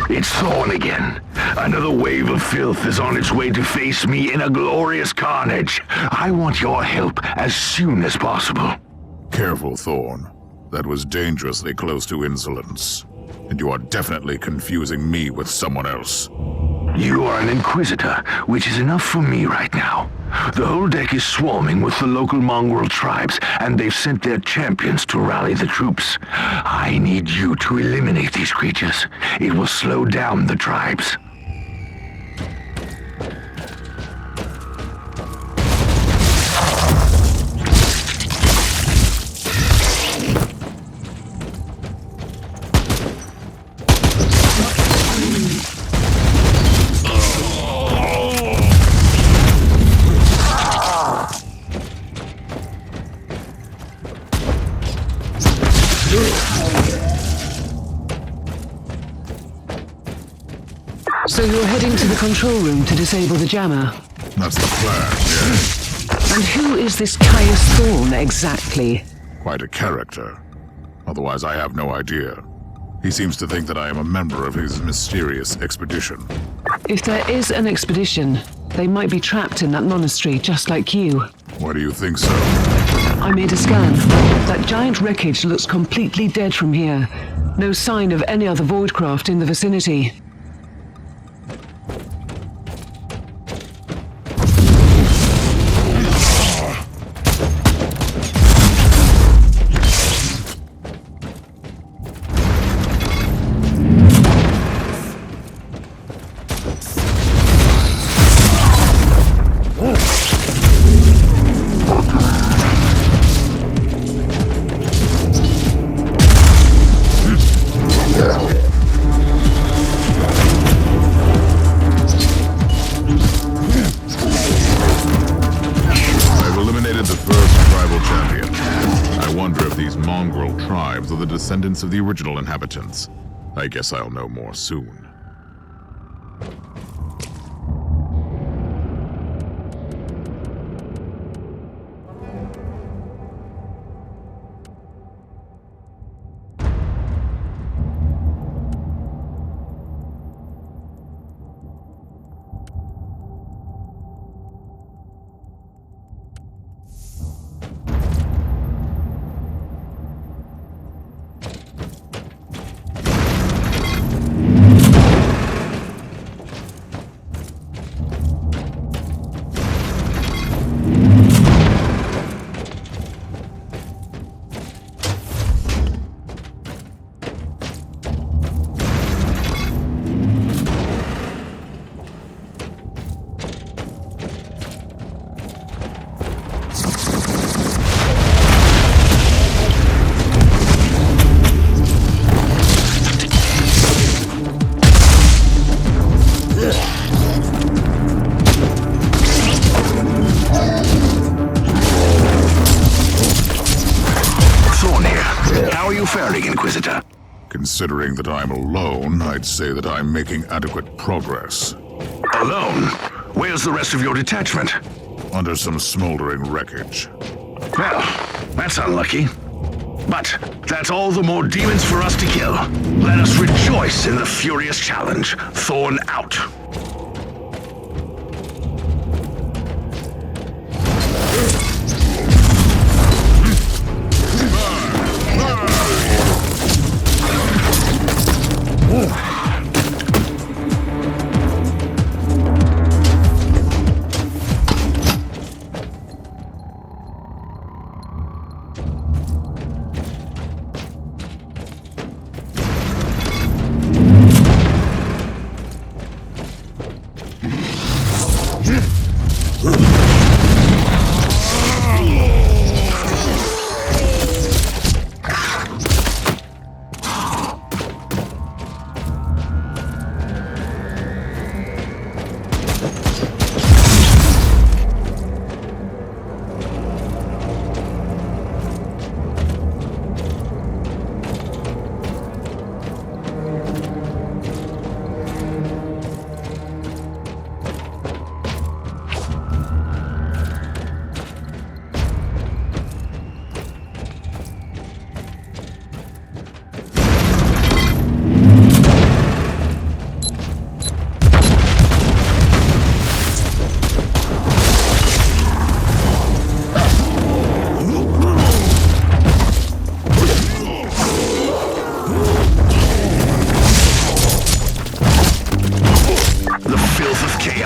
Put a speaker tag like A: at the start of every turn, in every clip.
A: It's Thorn again. Another wave of filth is on its way to face me in a glorious carnage. I want your help as soon as possible.
B: Careful, Thorn. That was dangerously close to insolence. And you are definitely confusing me with someone else.
A: You are an Inquisitor, which is enough for me right now. The whole deck is swarming with the local mongrel tribes, and they've sent their champions to rally the troops. I need you to eliminate these creatures. It will slow down the tribes.
C: So you're heading to the control room to disable the jammer?
B: That's the plan, yes.
C: And who is this Caius Thorn exactly?
B: Quite a character. Otherwise, I have no idea. He seems to think that I am a member of his mysterious expedition.
C: If there is an expedition, they might be trapped in that monastery just like you.
B: Why do you think so?
C: I made a scan. That giant wreckage looks completely dead from here. No sign of any other voidcraft in the vicinity.
B: Descendants of the original inhabitants. I guess I'll know more soon.
A: Inquisitor.
B: Considering that I'm alone, I'd say that I'm making adequate progress.
A: Alone? Where's the rest of your detachment?
B: Under some smoldering wreckage.
A: Well, that's unlucky. But that's all the more demons for us to kill. Let us rejoice in the furious challenge. Thorn out.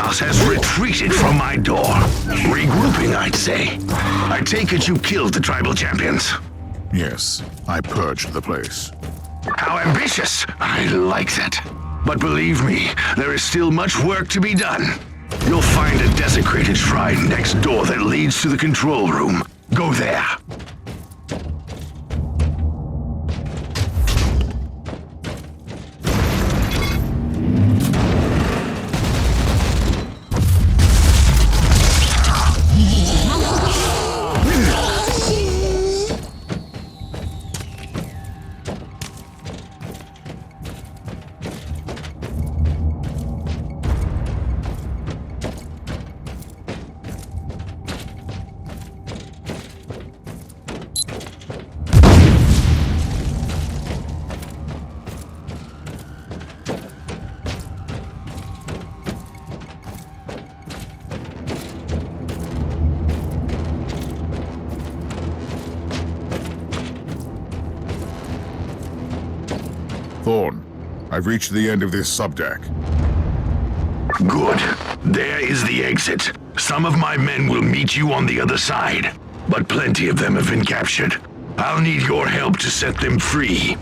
A: chaos has retreated from my door. Regrouping, I'd say. I take it you killed the tribal champions.
B: Yes, I purged the place.
A: How ambitious! I like that. But believe me, there is still much work to be done. You'll find a desecrated shrine next door that leads to the control room. Go there.
B: Thorn, I've reached the end of this subdeck.
A: Good. There is the exit. Some of my men will meet you on the other side, but plenty of them have been captured. I'll need your help to set them free.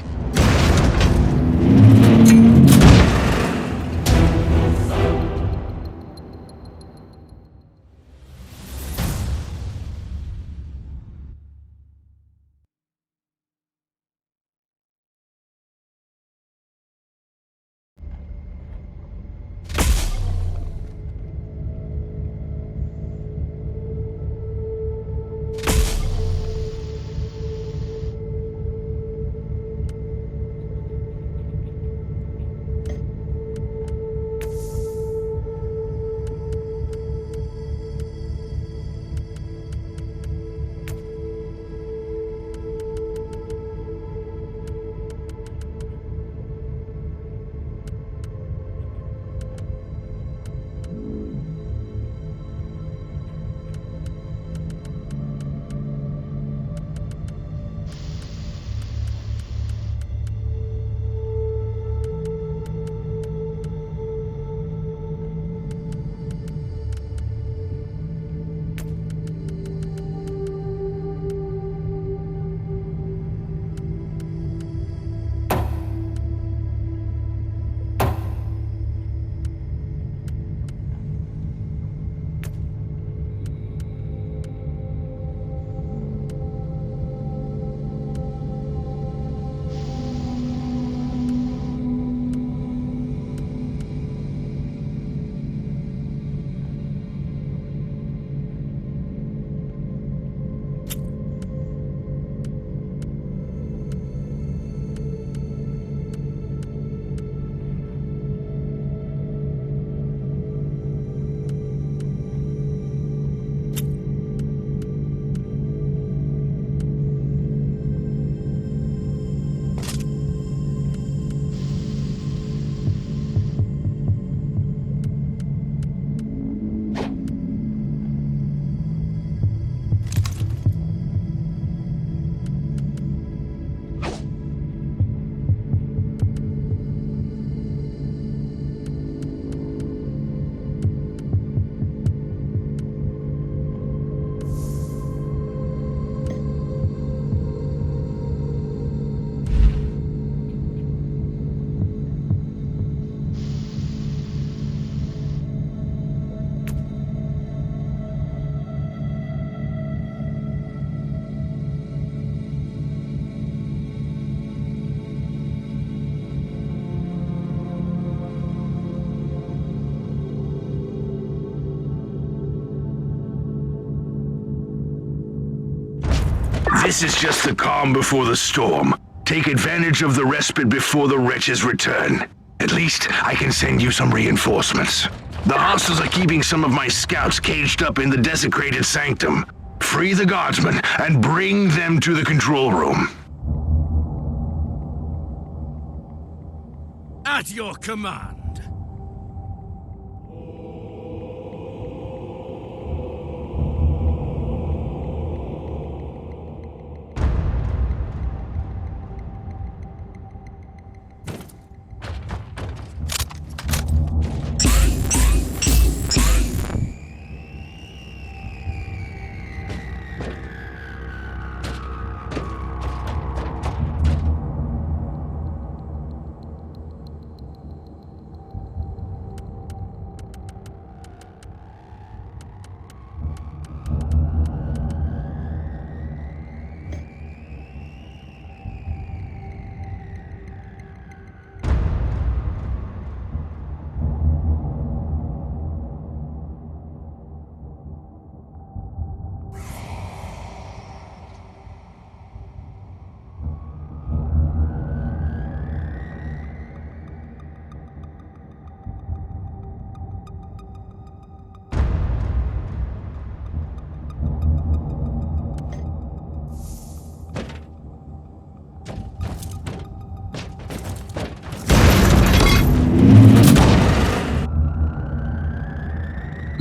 A: This is just the calm before the storm. Take advantage of the respite before the wretches return. At least, I can send you some reinforcements. The hostiles are keeping some of my scouts caged up in the desecrated sanctum. Free the guardsmen and bring them to the control room.
D: At your command.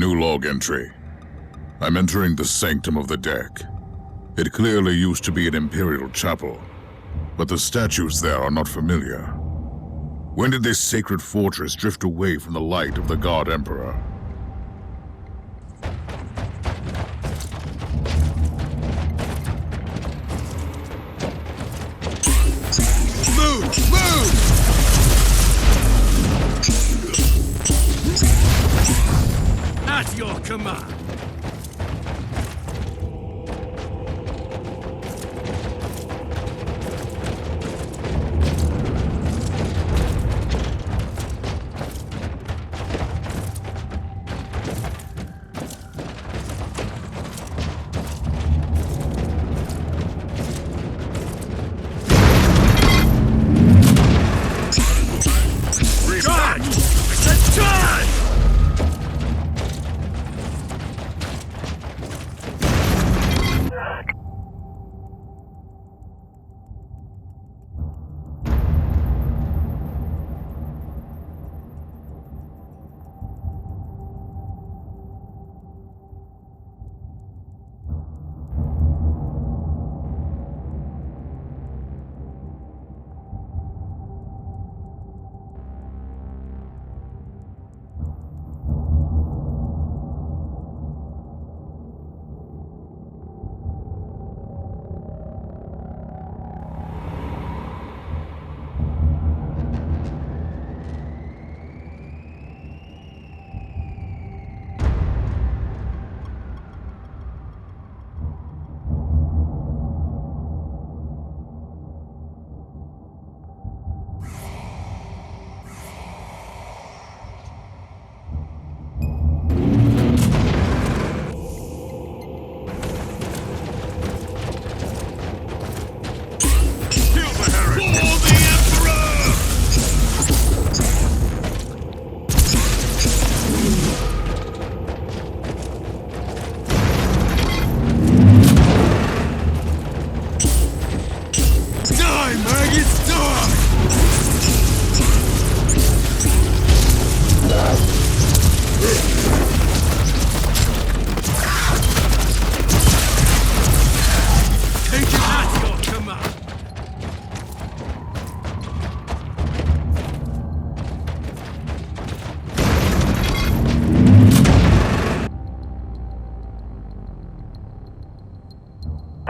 B: New log entry. I'm entering the sanctum of the deck. It clearly used to be an imperial chapel, but the statues there are not familiar. When did this sacred fortress drift away from the light of the God Emperor?
D: Move! Move! At your command!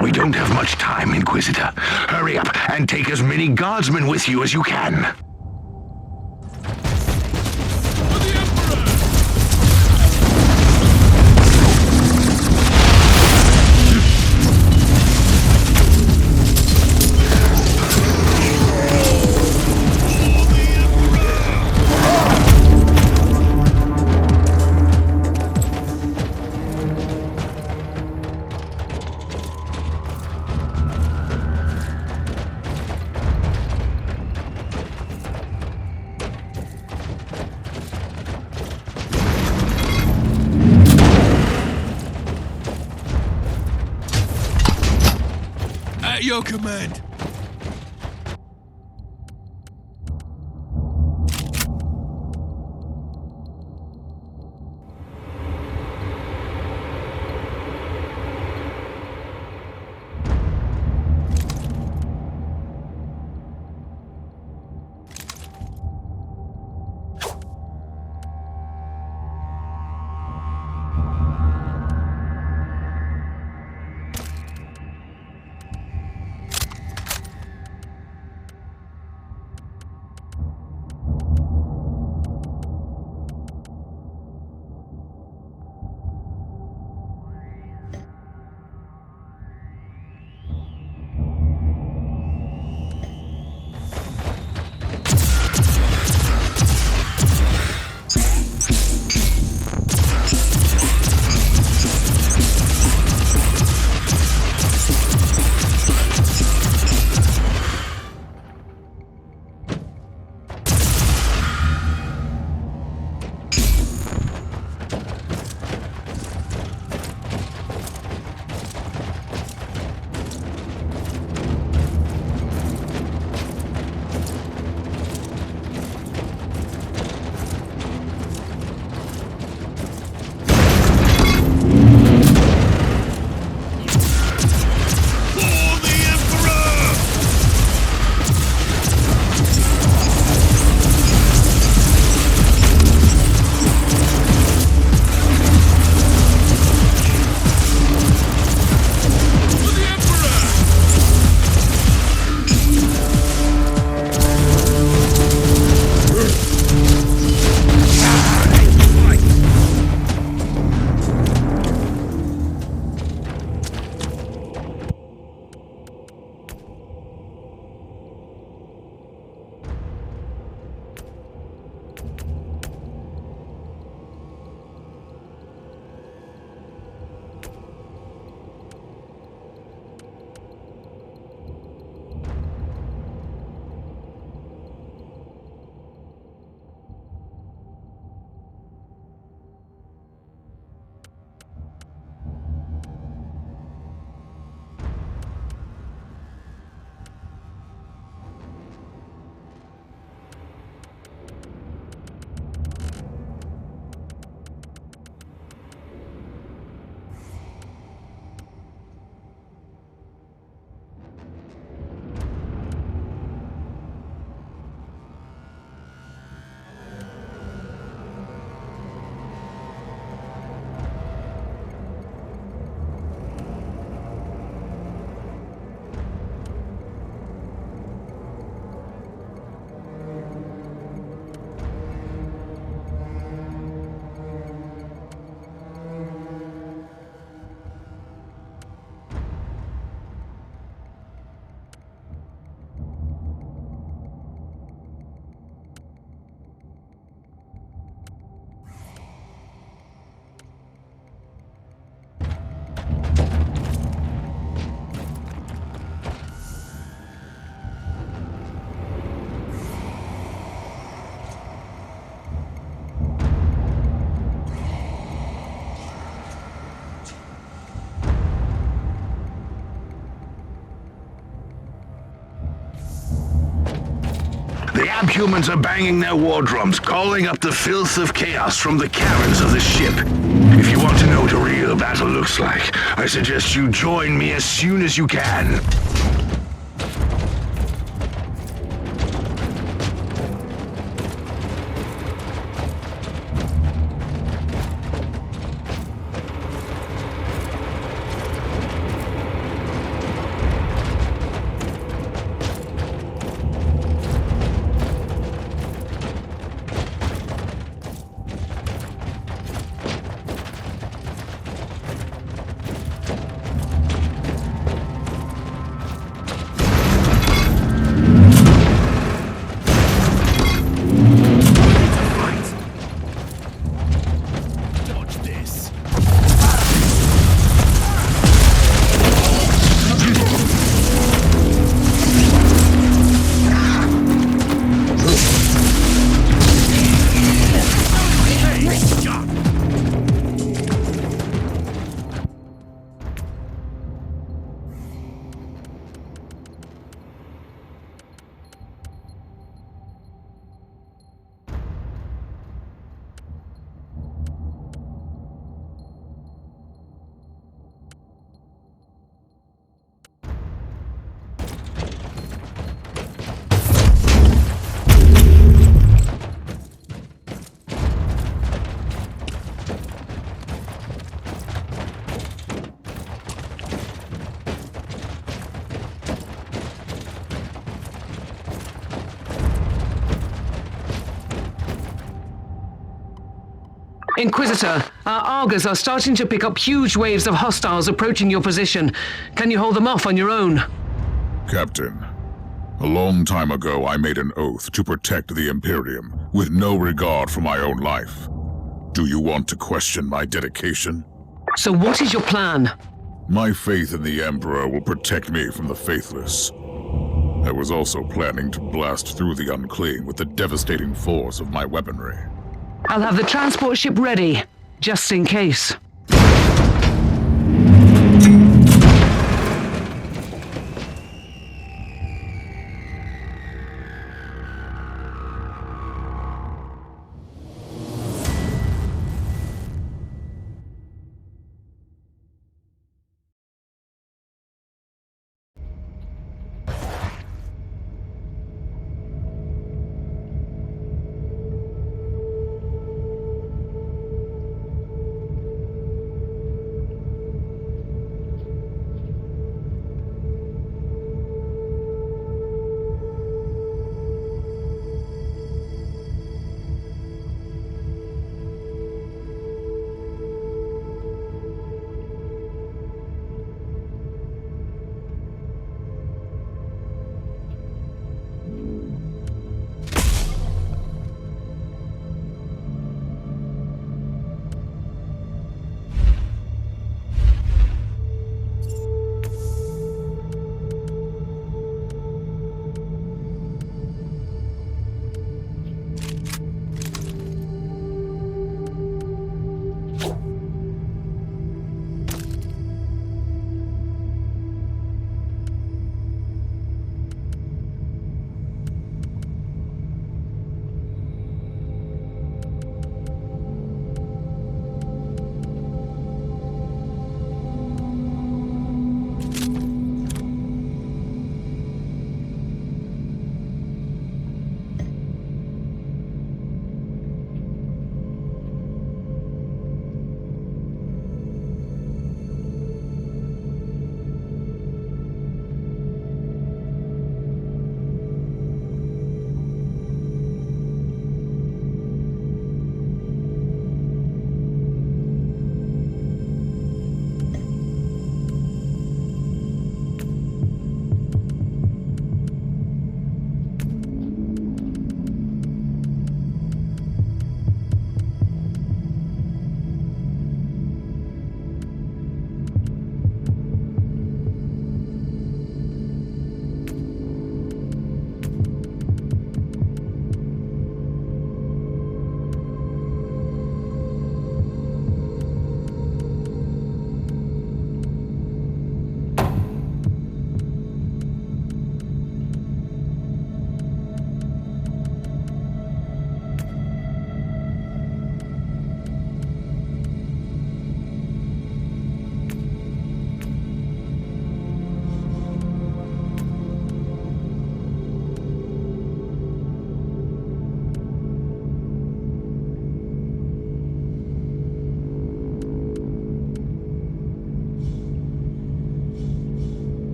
A: We don't have much time, Inquisitor. Hurry up and take as many guardsmen with you as you can.
D: At your command.
A: abhumans are banging their war drums, calling up the filth of chaos from the caverns of the ship. If you want to know what a real battle looks like, I suggest you join me as soon as you can.
C: Inquisitor, our Augurs are starting to pick up huge waves of hostiles approaching your position. Can you hold them off on your own?
B: Captain, a long time ago I made an oath to protect the Imperium, with no regard for my own life. Do you want to question my dedication?
C: So what is your plan?
B: My faith in the Emperor will protect me from the faithless. I was also planning to blast through the unclean with the devastating force of my weaponry.
C: I'll have the transport ship ready, just in case.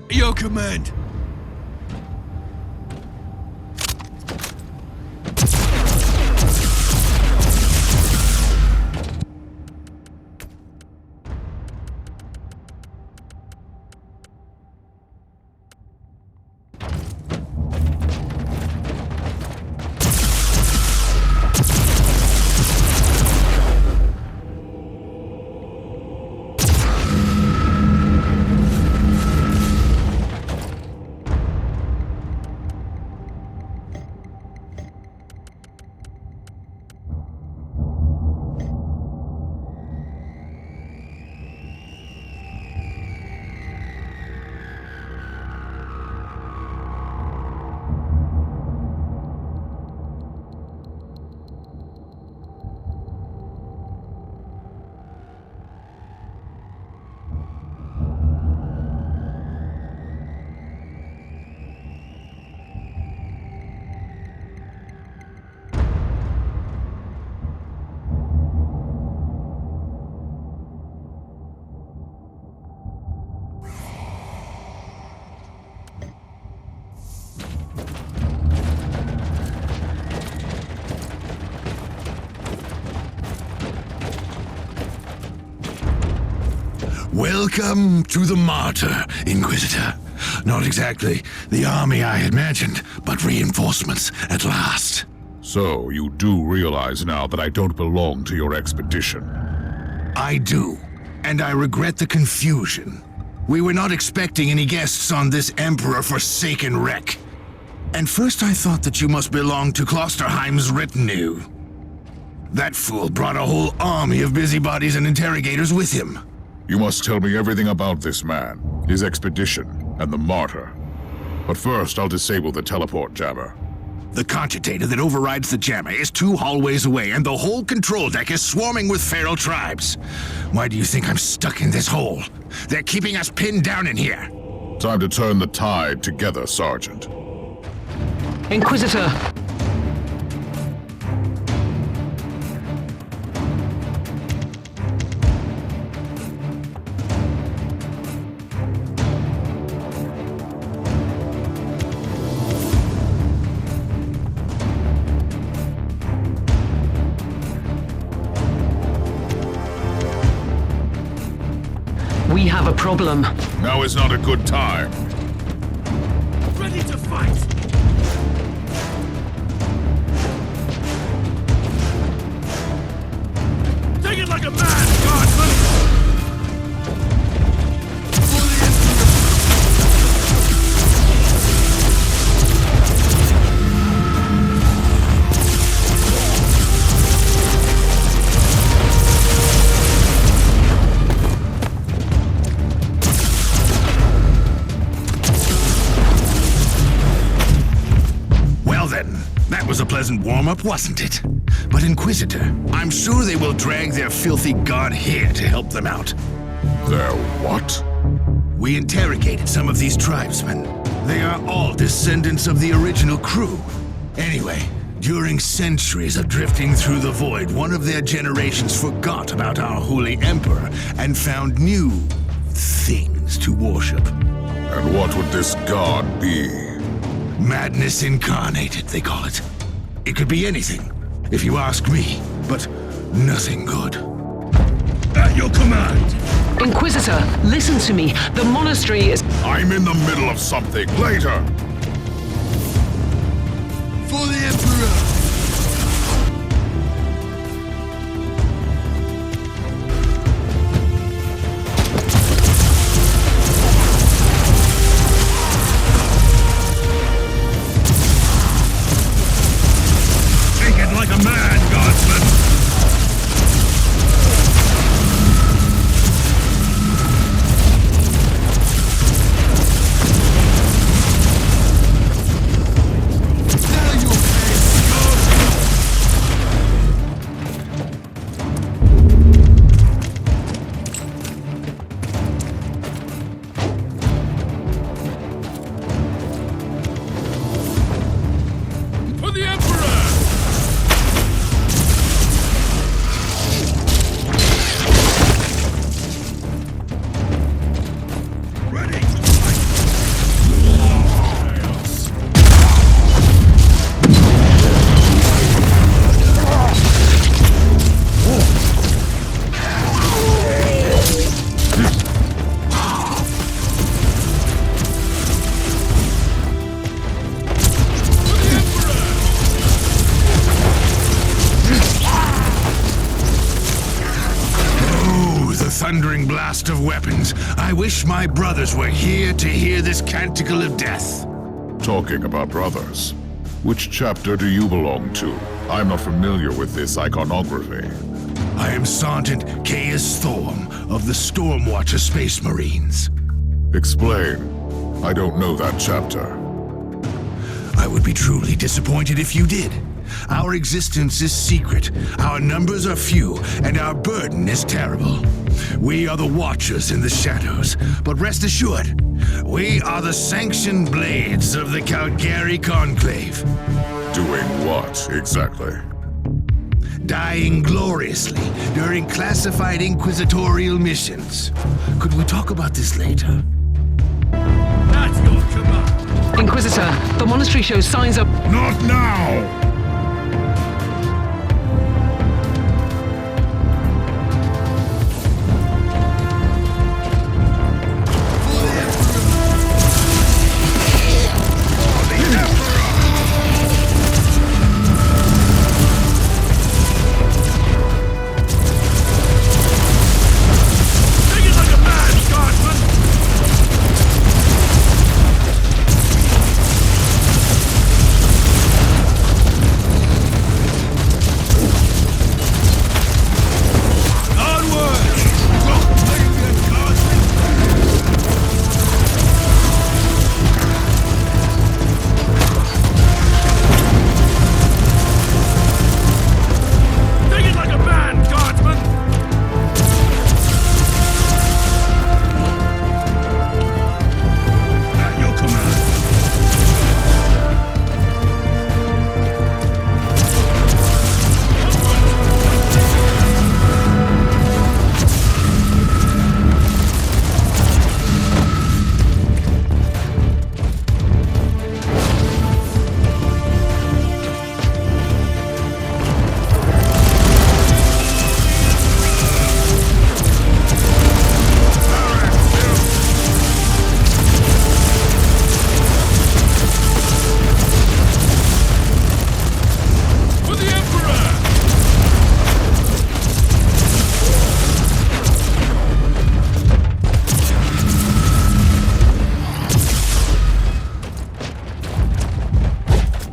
D: At your command.
A: Welcome to the Martyr, Inquisitor. Not exactly the army I had imagined, but reinforcements at last.
B: So, you do realize now that I don't belong to your expedition?
A: I do, and I regret the confusion. We were not expecting any guests on this Emperor-forsaken wreck. And first I thought that you must belong to Klosterheim's retinue. That fool brought a whole army of busybodies and interrogators with him.
B: You must tell me everything about this man, his expedition, and the Martyr. But first, I'll disable the teleport jammer.
A: The cogitator that overrides the jammer is 2 hallways away, and the whole control deck is swarming with feral tribes. Why do you think I'm stuck in this hole? They're keeping us pinned down in here.
B: Time to turn the tide together, Sergeant.
C: Inquisitor! We have a problem.
B: Now is not a good time.
D: Ready to fight! Take it like a man, guardsman! For the Emperor!
A: That was a pleasant warm-up, wasn't it? But Inquisitor, I'm sure they will drag their filthy god here to help them out.
B: Their what?
A: We interrogated some of these tribesmen. They are all descendants of the original crew. Anyway, during centuries of drifting through the void, one of their generations forgot about our holy emperor and found new things to worship.
B: And what would this god be?
A: Madness incarnated, they call it. It could be anything, if you ask me, but nothing good.
D: At your command!
C: Inquisitor, listen to me. The monastery is...
B: I'm in the middle of something. Later!
D: For the Emperor! Like a man, guardsman! Now you're
A: thundering blast of weapons. I wish my brothers were here to hear this canticle of death.
B: Talking about brothers, which chapter do you belong to? I'm not familiar with this iconography.
A: I am Sergeant Caius Thorm of the Stormwatcher Space Marines.
B: Explain. I don't know that chapter.
A: I would be truly disappointed if you did. Our existence is secret, our numbers are few, and our burden is terrible. We are the Watchers in the shadows, but rest assured, we are the sanctioned blades of the Calgary Conclave.
B: Doing what, exactly?
A: Dying gloriously during classified inquisitorial missions. Could we talk about this later?
D: That's your command.
C: Inquisitor, the monastery shows signs of...
B: Not now!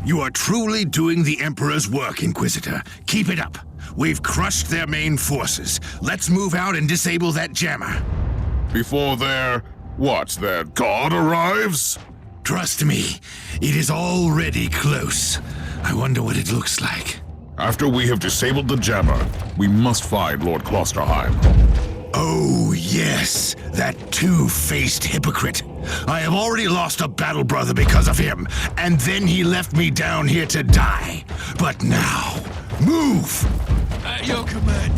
A: You are truly doing the Emperor's work, Inquisitor. Keep it up. We've crushed their main forces. Let's move out and disable that jammer.
B: Before their god arrives?
A: Trust me, it is already close. I wonder what it looks like.
B: After we have disabled the jammer, we must find Lord Klosterheim.
A: Oh, yes, that two-faced hypocrite. I have already lost a battle brother because of him, and then he left me down here to die. But now, move!
D: At your command.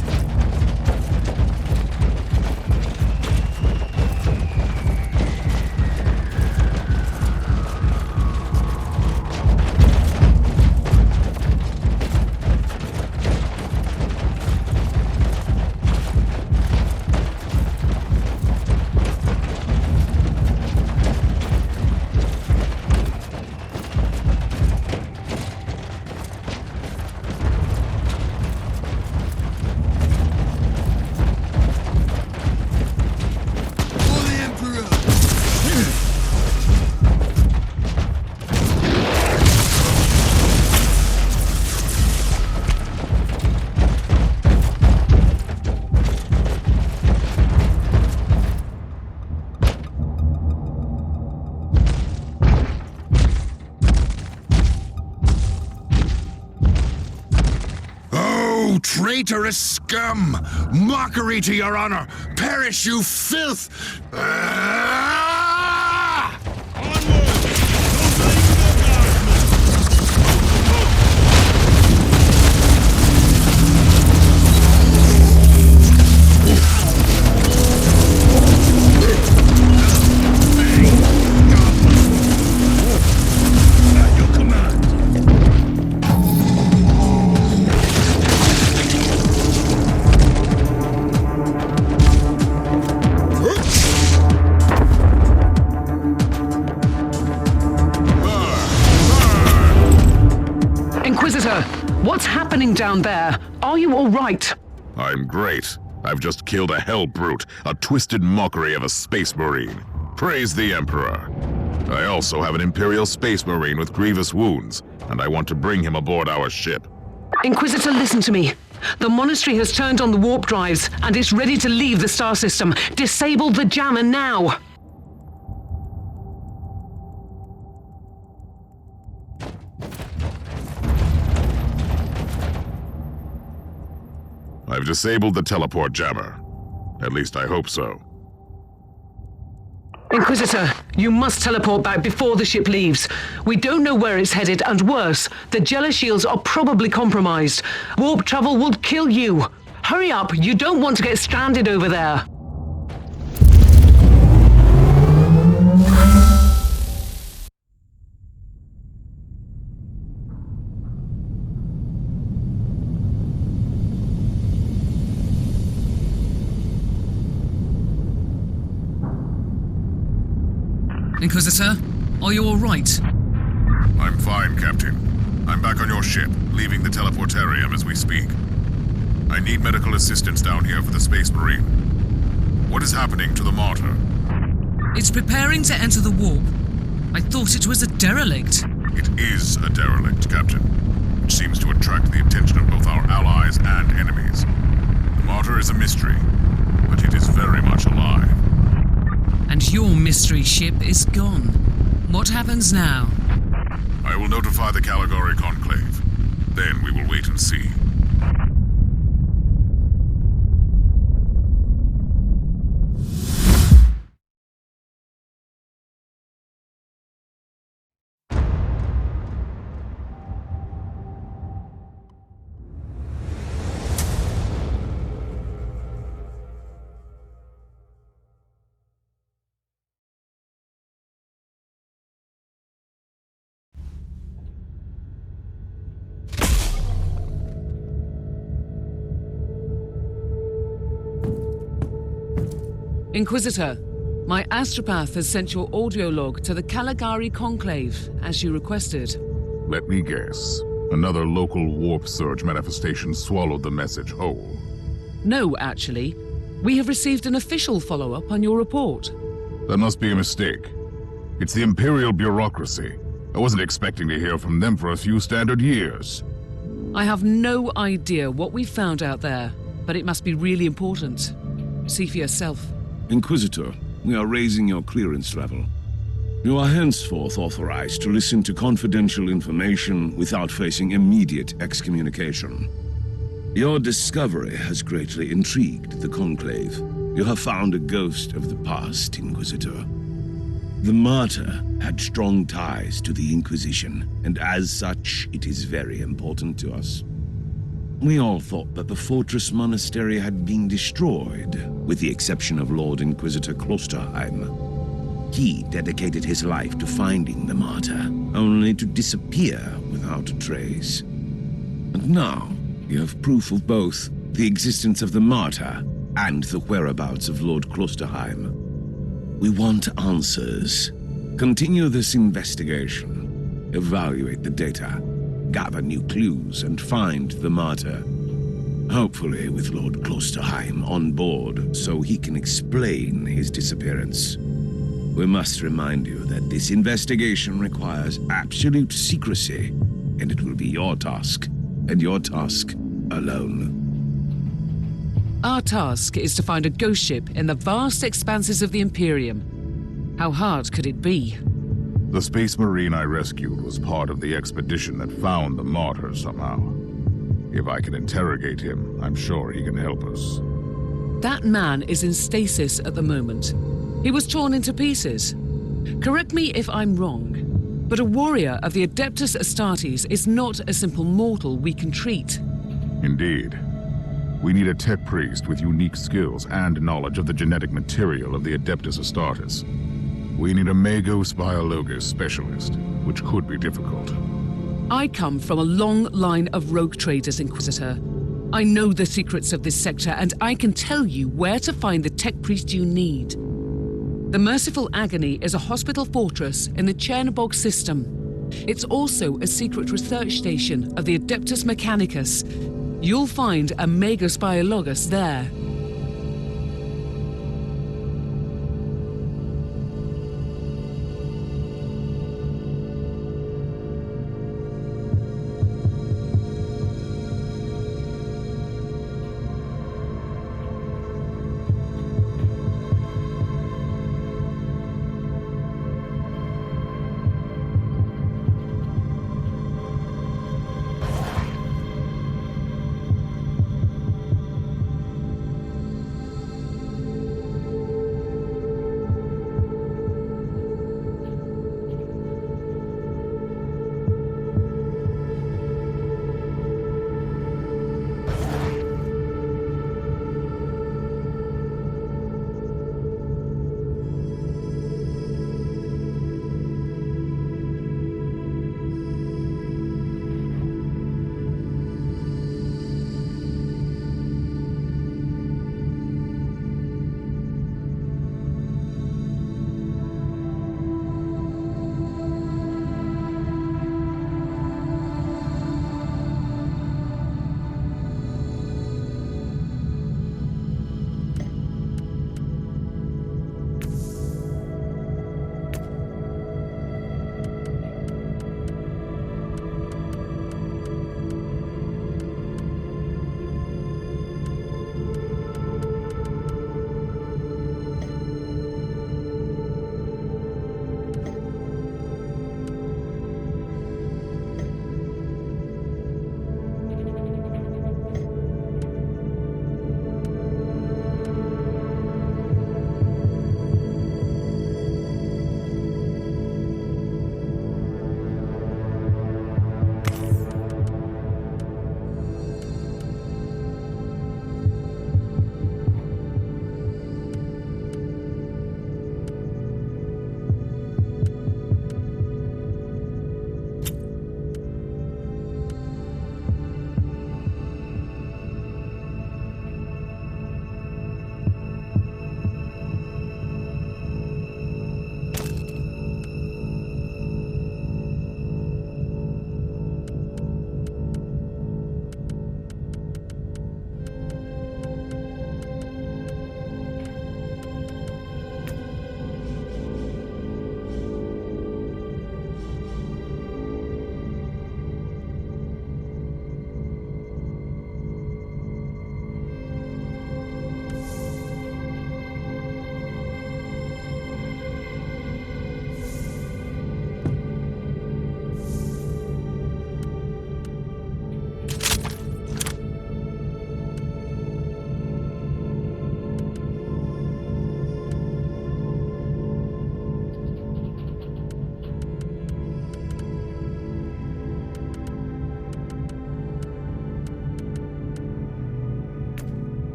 A: Traitorous scum! Mockery to your honor! Perish, you filth!
C: Inquisitor, what's happening down there? Are you all right?
B: I'm great. I've just killed a hell brute, a twisted mockery of a space marine. Praise the Emperor. I also have an Imperial space marine with grievous wounds, and I want to bring him aboard our ship.
C: Inquisitor, listen to me. The monastery has turned on the warp drives and is ready to leave the star system. Disable the jammer now!
B: I've disabled the teleport jammer. At least I hope so.
C: Inquisitor, you must teleport back before the ship leaves. We don't know where it's headed, and worse, the Jella shields are probably compromised. Warp travel will kill you. Hurry up, you don't want to get stranded over there.
E: Inquisitor, are you all right?
B: I'm fine, Captain. I'm back on your ship, leaving the teleportarium as we speak. I need medical assistance down here for the Space Marine. What is happening to the Martyr?
E: It's preparing to enter the warp. I thought it was a derelict.
B: It is a derelict, Captain, which seems to attract the attention of both our allies and enemies. The Martyr is a mystery, but it is very much alive.
E: And your mystery ship is gone. What happens now?
B: I will notify the Caligari Conclave. Then we will wait and see.
C: Inquisitor, my astropath has sent your audio log to the Caligari Conclave, as you requested.
B: Let me guess. Another local warp surge manifestation swallowed the message whole.
C: No, actually. We have received an official follow-up on your report.
B: That must be a mistake. It's the Imperial bureaucracy. I wasn't expecting to hear from them for a few standard years.
C: I have no idea what we found out there, but it must be really important. See for yourself.
F: Inquisitor, we are raising your clearance level. You are henceforth authorized to listen to confidential information without facing immediate excommunication. Your discovery has greatly intrigued the Conclave. You have found a ghost of the past, Inquisitor. The Martyr had strong ties to the Inquisition, and as such, it is very important to us. We all thought that the fortress monastery had been destroyed, with the exception of Lord Inquisitor Klosterheim. He dedicated his life to finding the Martyr, only to disappear without a trace. And now, you have proof of both the existence of the Martyr and the whereabouts of Lord Klosterheim. We want answers. Continue this investigation. Evaluate the data. Gather new clues and find the Martyr. Hopefully with Lord Klosterheim on board so he can explain his disappearance. We must remind you that this investigation requires absolute secrecy, and it will be your task, and your task alone.
C: Our task is to find a ghost ship in the vast expanses of the Imperium. How hard could it be?
B: The Space Marine I rescued was part of the expedition that found the Martyr somehow. If I can interrogate him, I'm sure he can help us.
C: That man is in stasis at the moment. He was torn into pieces. Correct me if I'm wrong, but a warrior of the Adeptus Astartes is not a simple mortal we can treat.
B: Indeed. We need a tech priest with unique skills and knowledge of the genetic material of the Adeptus Astartes. We need a Magos Biologos specialist, which could be difficult.
C: I come from a long line of rogue traders, Inquisitor. I know the secrets of this sector, and I can tell you where to find the tech priest you need. The Merciful Agony is a hospital fortress in the Chernobog system. It's also a secret research station of the Adeptus Mechanicus. You'll find a Magos Biologos there.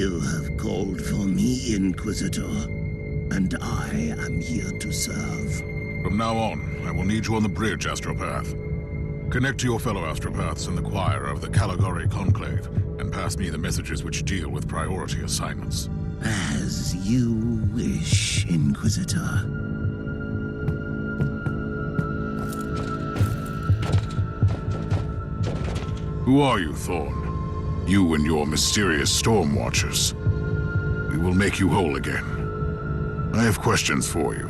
G: You have called for me, Inquisitor, and I am here to serve.
B: From now on, I will need you on the bridge, Astropath. Connect to your fellow Astropaths in the choir of the Caligari Conclave, and pass me the messages which deal with priority assignments.
G: As you wish, Inquisitor.
B: Who are you, Thorn? You and your mysterious Storm Watchers. We will make you whole again. I have questions for you.